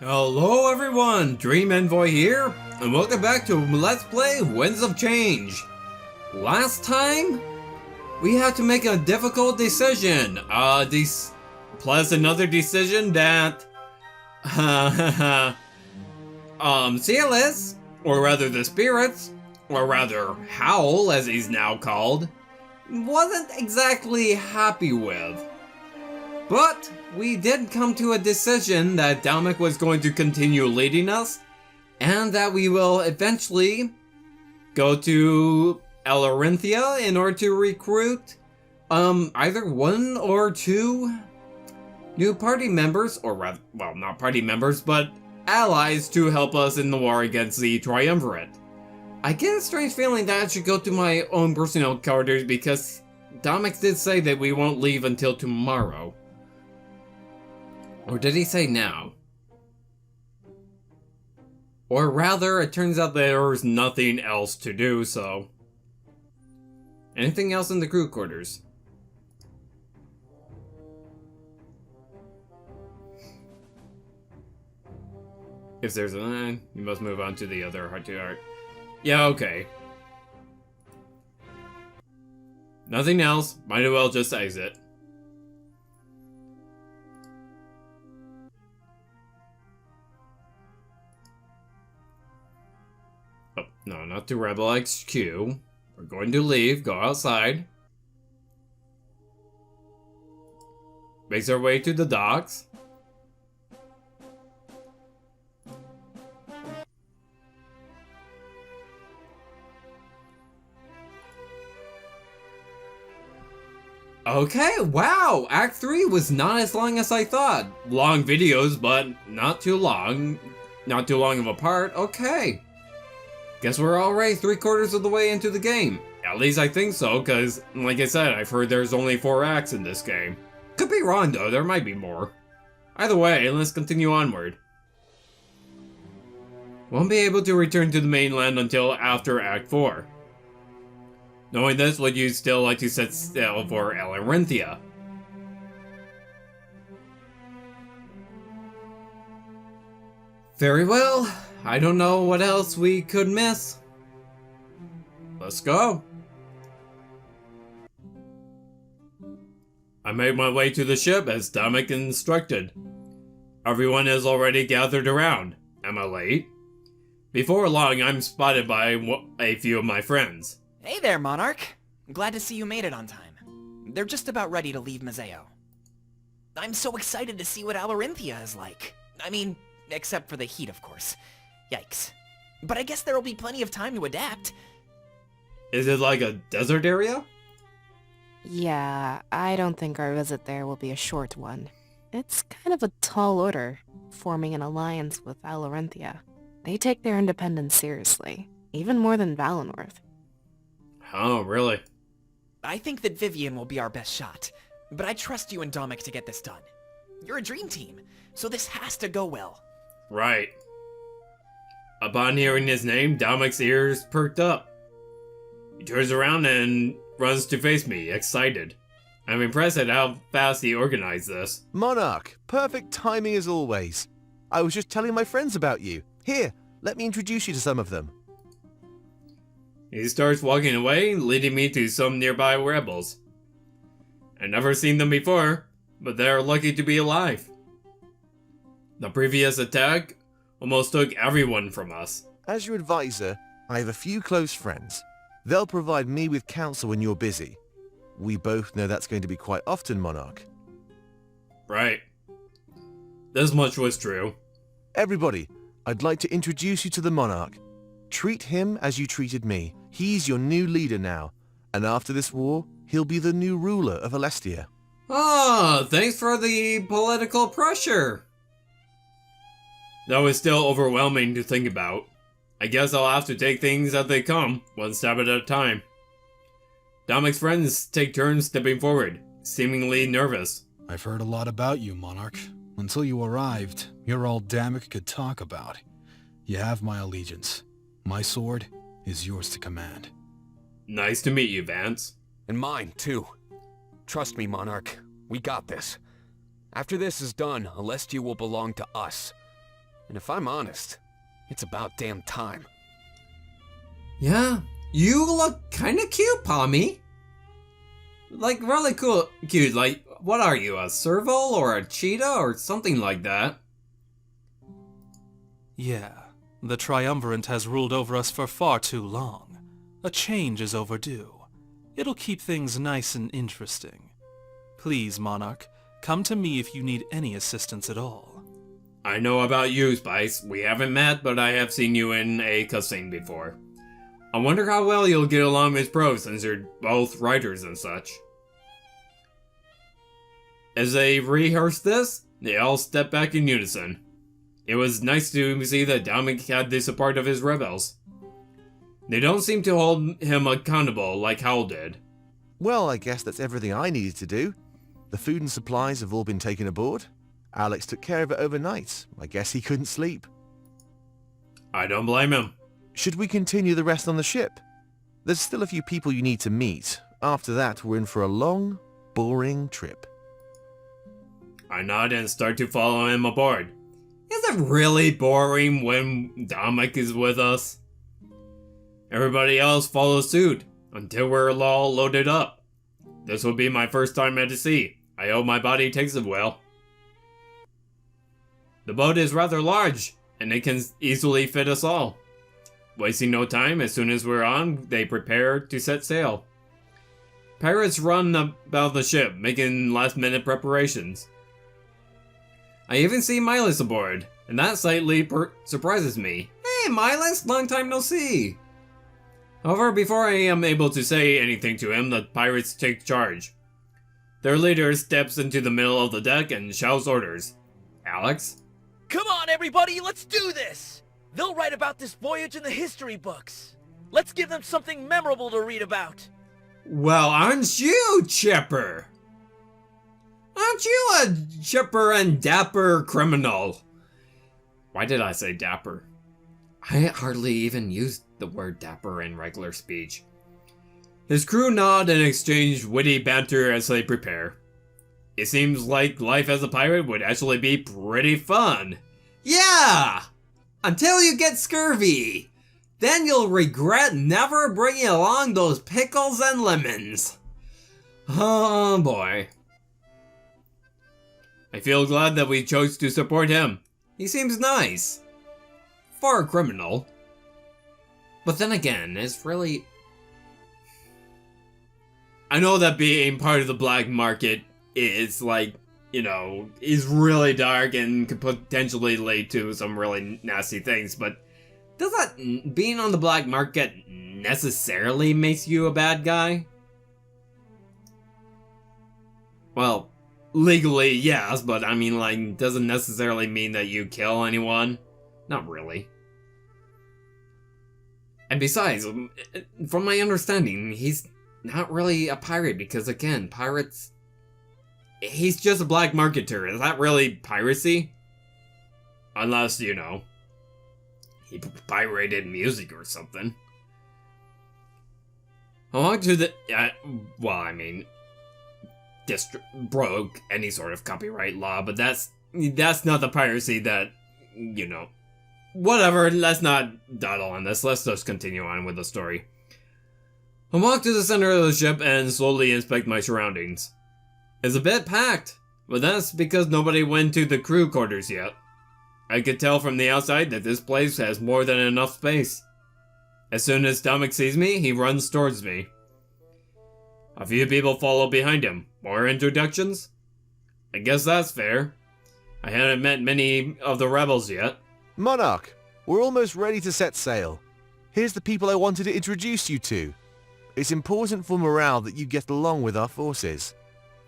Hello everyone, Dream Envoy here, and welcome back to Let's Play Winds of Change. Last time, we had to make a difficult decision, plus another decision that, Silas, or rather the spirits, or rather Howl as he's now called, wasn't exactly happy with. But we did come to a decision that Dalmik was going to continue leading us, and that we will eventually go to Alarinthia in order to recruit either one or two new party members, or rather, well, not party members, but allies to help us in the war against the Triumvirate. I get a strange feeling that I should go to my own personal quarters because Dalmik did say that we won't leave until tomorrow. Or did he say now? Or rather, it turns out there's nothing else to do, so... Anything else in the crew quarters? If there's a... you must move on to the other heart-to-heart. Yeah, okay. Nothing else. Might as well just exit. Oh, no, not to Rebel HQ. We're going to leave, go outside. Makes our way to the docks. Okay, wow! Act 3 was not as long as I thought. Long videos, but not too long. Not too long of a part. Okay. Guess we're already 3/4 of the way into the game. At least I think so, because, like I said, I've heard there's only 4 acts in this game. Could be wrong though, there might be more. Either way, let's continue onward. Won't be able to return to the mainland until after Act 4. Knowing this, would you still like to set sail for Alarinthia? Very well. I don't know what else we could miss. Let's go. I made my way to the ship as Dalmik instructed. Everyone is already gathered around. Am I late? Before long, I'm spotted by a few of my friends. Hey there, Monarch. I'm glad to see you made it on time. They're just about ready to leave Mazeo. I'm so excited to see what Alarinthia is like. I mean, except for the heat, of course. Yikes. But I guess there'll be plenty of time to adapt. Is it like a desert area? Yeah, I don't think our visit there will be a short one. It's kind of a tall order, forming an alliance with Alarinthia. They take their independence seriously, even more than Valinworth. Oh, really? I think that Vivian will be our best shot, but I trust you and Dalmik to get this done. You're a dream team, so this has to go well. Right. Upon hearing his name, Dalmik's ears perked up. He turns around and runs to face me, excited. I'm impressed at how fast he organized this. Monarch, perfect timing as always. I was just telling my friends about you. Here, let me introduce you to some of them. He starts walking away, leading me to some nearby rebels. I've never seen them before, but they're lucky to be alive. The previous attack almost took everyone from us. As your advisor, I have a few close friends. They'll provide me with counsel when you're busy. We both know that's going to be quite often, Monarch. Right. This much was true. Everybody, I'd like to introduce you to the Monarch. Treat him as you treated me. He's your new leader now, and after this war, he'll be the new ruler of Alestia. Ah, thanks for the political pressure. That was still overwhelming to think about. I guess I'll have to take things as they come, one step at a time. Dalmik's friends take turns stepping forward, seemingly nervous. I've heard a lot about you, Monarch. Until you arrived, you're all Dalmik could talk about. You have my allegiance. My sword is yours to command. Nice to meet you, Vance. And mine, too. Trust me, Monarch. We got this. After this is done, Alestia will belong to us. And if I'm honest, it's about damn time. Yeah, you look kinda cute, Pommy. Like, really cool, cute. Like, what are you, a serval or a cheetah or something like that? Yeah, the Triumvirate has ruled over us for far too long. A change is overdue. It'll keep things nice and interesting. Please, Monarch, come to me if you need any assistance at all. I know about you, Spice. We haven't met, but I have seen you in a cutscene before. I wonder how well you'll get along with Pro since you're both writers and such. As they rehearsed this, they all stepped back in unison. It was nice to see that Dominic had the support of his rebels. They don't seem to hold him accountable like Howl did. Well, I guess that's everything I needed to do. The food and supplies have all been taken aboard. Alex took care of it overnight. I guess he couldn't sleep. I don't blame him. Should we continue the rest on the ship? There's still a few people you need to meet. After that, we're in for a long, boring trip. I nod and start to follow him aboard. Is it really boring when Dominic is with us? Everybody else follows suit until we're all loaded up. This will be my first time at the sea. I hope my body takes it well. The boat is rather large, and it can easily fit us all. Wasting no time, as soon as we're on, they prepare to set sail. Pirates run about the ship, making last-minute preparations. I even see Milas aboard, and that slightly surprises me. Hey, Milas, long time no see! However, before I am able to say anything to him, the pirates take charge. Their leader steps into the middle of the deck and shouts orders. Alex? Come on, everybody, let's do this! They'll write about this voyage in the history books. Let's give them something memorable to read about. Well, aren't you chipper? Aren't you a chipper and dapper criminal? Why did I say dapper? I hardly even used the word dapper in regular speech. His crew nod and exchange witty banter as they prepare. It seems like life as a pirate would actually be pretty fun. Yeah! Until you get scurvy. Then you'll regret never bringing along those pickles and lemons. Oh boy. I feel glad that we chose to support him. He seems nice. For a criminal. But then again, it's really... I know that being part of the black market is like, you know, is really dark and could potentially lead to some really nasty things, but does that being on the black market necessarily makes you a bad guy? Well, legally, yes, but I mean, like, doesn't necessarily mean that you kill anyone. Not really. And besides, from my understanding, he's not really a pirate because, again, pirates... He's just a black marketer. Is that really piracy? Unless, you know, he pirated music or something. I walk to the... well, I mean... broke any sort of copyright law, but that's not the piracy that, you know... Whatever, let's not dawdle on this. Let's just continue on with the story. I walk to the center of the ship and slowly inspect my surroundings. It's a bit packed, but that's because nobody went to the crew quarters yet. I could tell from the outside that this place has more than enough space. As soon as Dominic sees me, he runs towards me. A few people follow behind him. More introductions? I guess that's fair. I hadn't met many of the rebels yet. Monarch, we're almost ready to set sail. Here's the people I wanted to introduce you to. It's important for morale that you get along with our forces.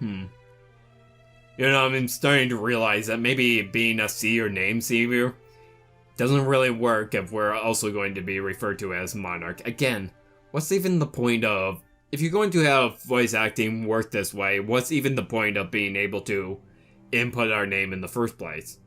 You know, I'm starting to realize that maybe being a C or name savior doesn't really work if we're also going to be referred to as Monarch. Again, what's even the point of... If you're going to have voice acting work this way, what's even the point of being able to input our name in the first place?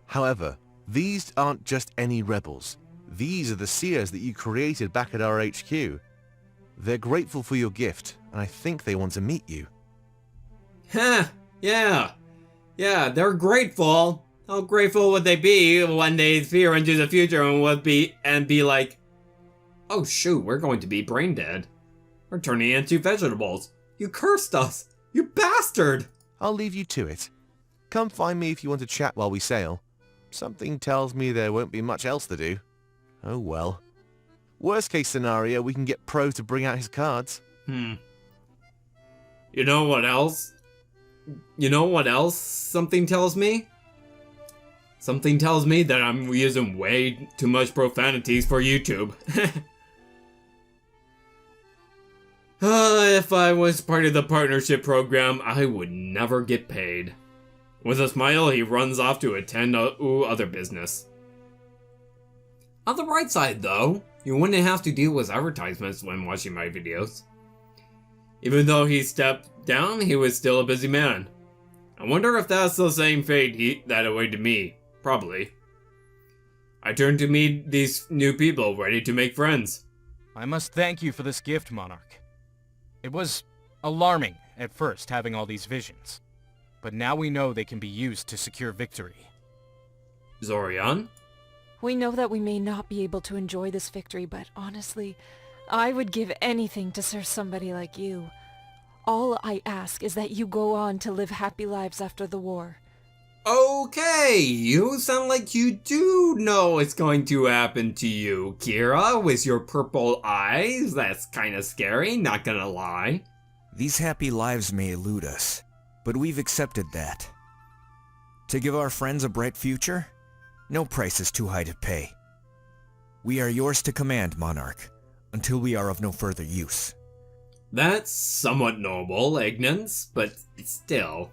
However, these aren't just any rebels. These are the seers that you created back at our HQ. They're grateful for your gift, and I think they want to meet you. Heh, yeah, they're grateful. How grateful would they be when they peer into the future and be like, oh shoot, we're going to be brain dead. We're turning into vegetables. You cursed us! You bastard! I'll leave you to it. Come find me if you want to chat while we sail. Something tells me there won't be much else to do. Oh well. Worst case scenario, we can get Pro to bring out his cards. You know what else? You know what else something tells me? Something tells me that I'm using way too much profanities for YouTube. If I was part of the partnership program, I would never get paid. With a smile, he runs off to attend other business. On the bright side, though, you wouldn't have to deal with advertisements when watching my videos. Even though he stepped down, he was still a busy man. I wonder if that's the same fate that awaited me. Probably. I turned to meet these new people, ready to make friends. I must thank you for this gift, Monarch. It was alarming at first having all these visions, but now we know they can be used to secure victory. Zorian? We know that we may not be able to enjoy this victory, but honestly, I would give anything to serve somebody like you. All I ask is that you go on to live happy lives after the war. Okay, you sound like you do know what's going to happen to you, Kira, with your purple eyes. That's kinda scary, not gonna lie. These happy lives may elude us, but we've accepted that. To give our friends a bright future? No price is too high to pay. We are yours to command, Monarch, until we are of no further use. That's somewhat noble, Ignance, but still,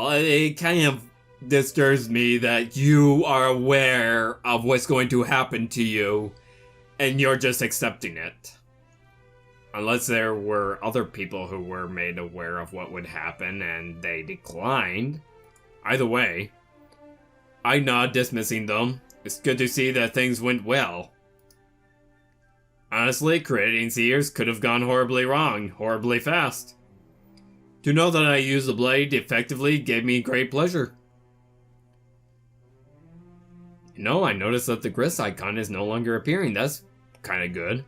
it kind of disturbs me that you are aware of what's going to happen to you, and you're just accepting it. Unless there were other people who were made aware of what would happen and they declined. Either way, I'm not dismissing them. It's good to see that things went well. Honestly, creating Seers could have gone horribly wrong, horribly fast. To know that I used the blade effectively gave me great pleasure. You know, I noticed that the Gris icon is no longer appearing. That's kinda good.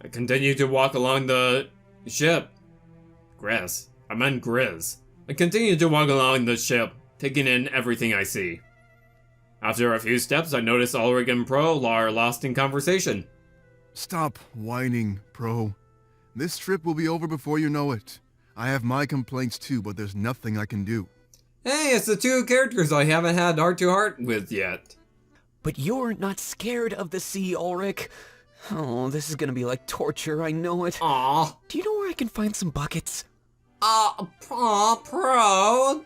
I continue to walk along the ship. Gris. I meant Grizz. I continue to walk along the ship, taking in everything I see. After a few steps, I notice Ulrich and Pro are lost in conversation. Stop whining, Pro. This trip will be over before you know it. I have my complaints too, but there's nothing I can do. Hey, it's the two characters I haven't had heart-to-heart with yet. But you're not scared of the sea, Ulrich. Oh, this is gonna be like torture, I know it. Aw. Do you know where I can find some buckets? Pro.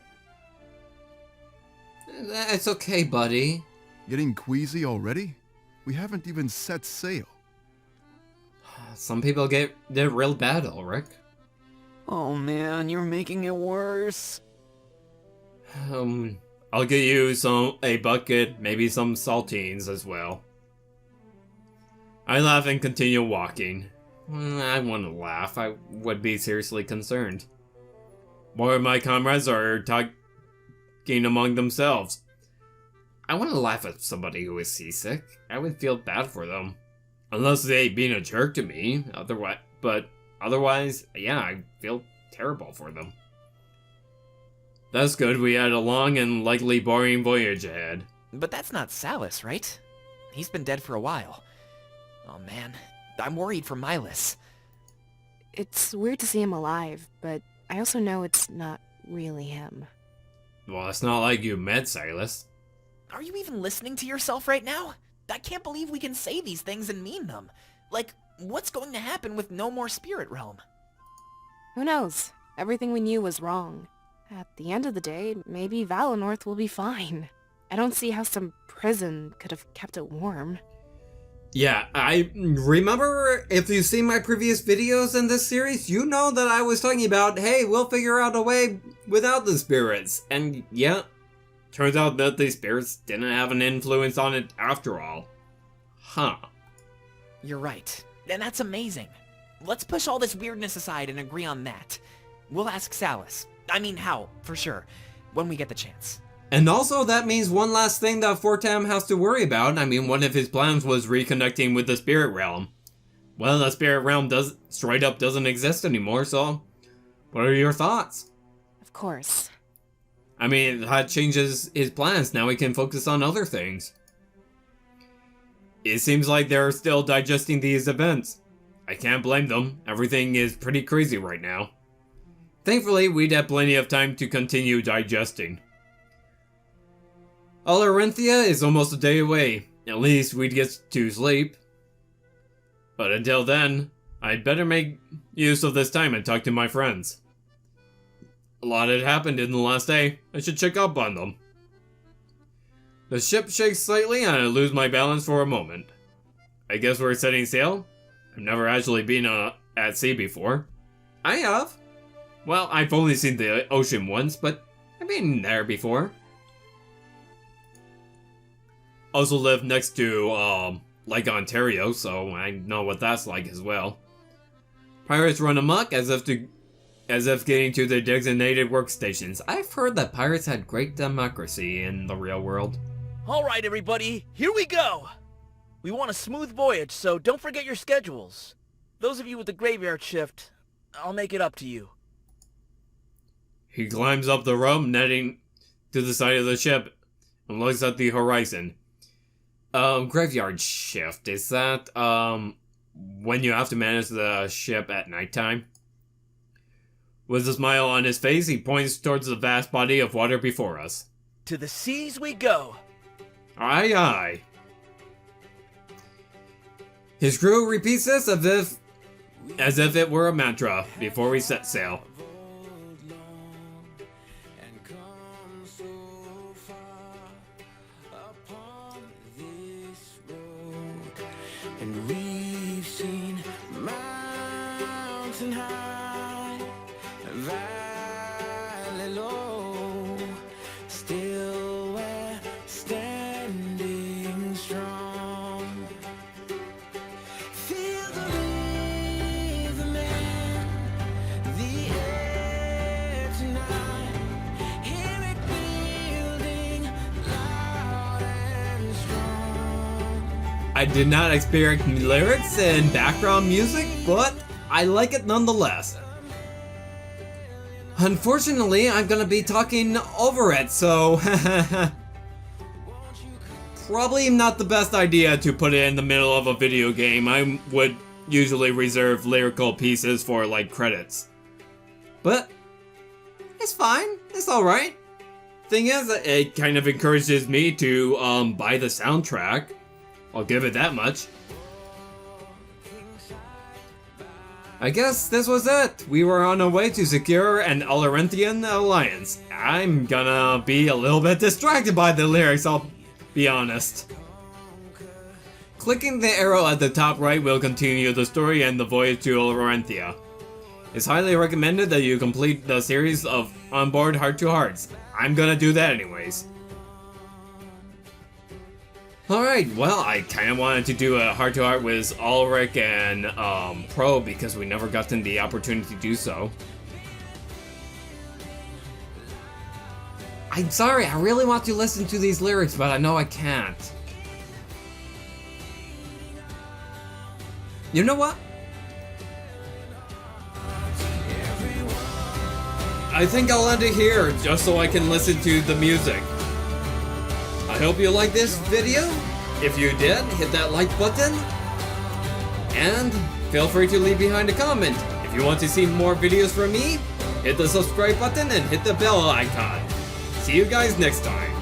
It's okay, buddy. Getting queasy already? We haven't even set sail. Some people get real bad, Ulrich. Oh man, you're making it worse. I'll get you a bucket, maybe some saltines as well. I laugh and continue walking. I wouldn't laugh, I would be seriously concerned. More of my comrades are talking among themselves. I wouldn't laugh at somebody who is seasick. I would feel bad for them. Unless they being a jerk to me, otherwise, yeah, I feel terrible for them. That's good, we had a long and likely boring voyage ahead. But that's not Salus, right? He's been dead for a while. Oh man, I'm worried for Milas. It's weird to see him alive, but I also know it's not really him. Well, it's not like you met Silas. Are you even listening to yourself right now? I can't believe we can say these things and mean them. Like, what's going to happen with no more Spirit Realm? Who knows? Everything we knew was wrong. At the end of the day, maybe Valinor will be fine. I don't see how some prison could have kept it warm. Yeah, I remember if you've seen my previous videos in this series, you know that I was talking about, hey, we'll figure out a way without the spirits. And yeah, turns out that the spirits didn't have an influence on it after all. Huh. You're right. And that's amazing. Let's push all this weirdness aside and agree on that. We'll ask Salus. I mean Hal, for sure. when we get the chance. And also, that means one last thing that Fortam has to worry about. I mean, one of his plans was reconnecting with the spirit realm. Well, the spirit realm straight up doesn't exist anymore, so what are your thoughts? Of course. I mean, that changes his plans. Now he can focus on other things. It seems like they're still digesting these events. I can't blame them. Everything is pretty crazy right now. Thankfully, we'd have plenty of time to continue digesting. Alarinthia is almost a day away. At least we'd get to sleep. But until then, I'd better make use of this time and talk to my friends. A lot had happened in the last day. I should check up on them. The ship shakes slightly and I lose my balance for a moment. I guess we're setting sail? I've never actually been at sea before. I have. Well, I've only seen the ocean once, but I've been there before. Also live next to, Lake Ontario, so I know what that's like as well. Pirates run amok as if getting to their designated workstations. I've heard that pirates had great democracy in the real world. Alright everybody, here we go! We want a smooth voyage, so don't forget your schedules. Those of you with the graveyard shift, I'll make it up to you. He climbs up the rope, netting to the side of the ship, and looks at the horizon. Graveyard shift, is that, when you have to manage the ship at nighttime? With a smile on his face, he points towards the vast body of water before us. To the seas we go! Aye, aye. His crew repeats this as if it were a mantra before we set sail. And we've seen mountain high, valley low, still we're standing strong. Feel the rhythm in the air tonight, hear it building loud and strong. I did not experience lyrics and background music, but I like it nonetheless. Unfortunately, I'm gonna be talking over it, so probably not the best idea to put it in the middle of a video game. I would usually reserve lyrical pieces for, like, credits. But it's fine. It's alright. Thing is, it kind of encourages me to buy the soundtrack. I'll give it that much. I guess this was it. We were on our way to secure an Alarinthian alliance. I'm gonna be a little bit distracted by the lyrics, I'll be honest. Clicking the arrow at the top right will continue the story and the voyage to Alarinthia. It's highly recommended that you complete the series of Onboard Heart to Hearts. I'm gonna do that anyways. Alright, well, I kinda wanted to do a heart-to-heart with Ulrich and Pro because we never got the opportunity to do so. I'm sorry, I really want to listen to these lyrics, but I know I can't. You know what? I think I'll end it here, just so I can listen to the music. I hope you liked this video. If you did, hit that like button. And feel free to leave behind a comment. If you want to see more videos from me, hit the subscribe button and hit the bell icon. See you guys next time.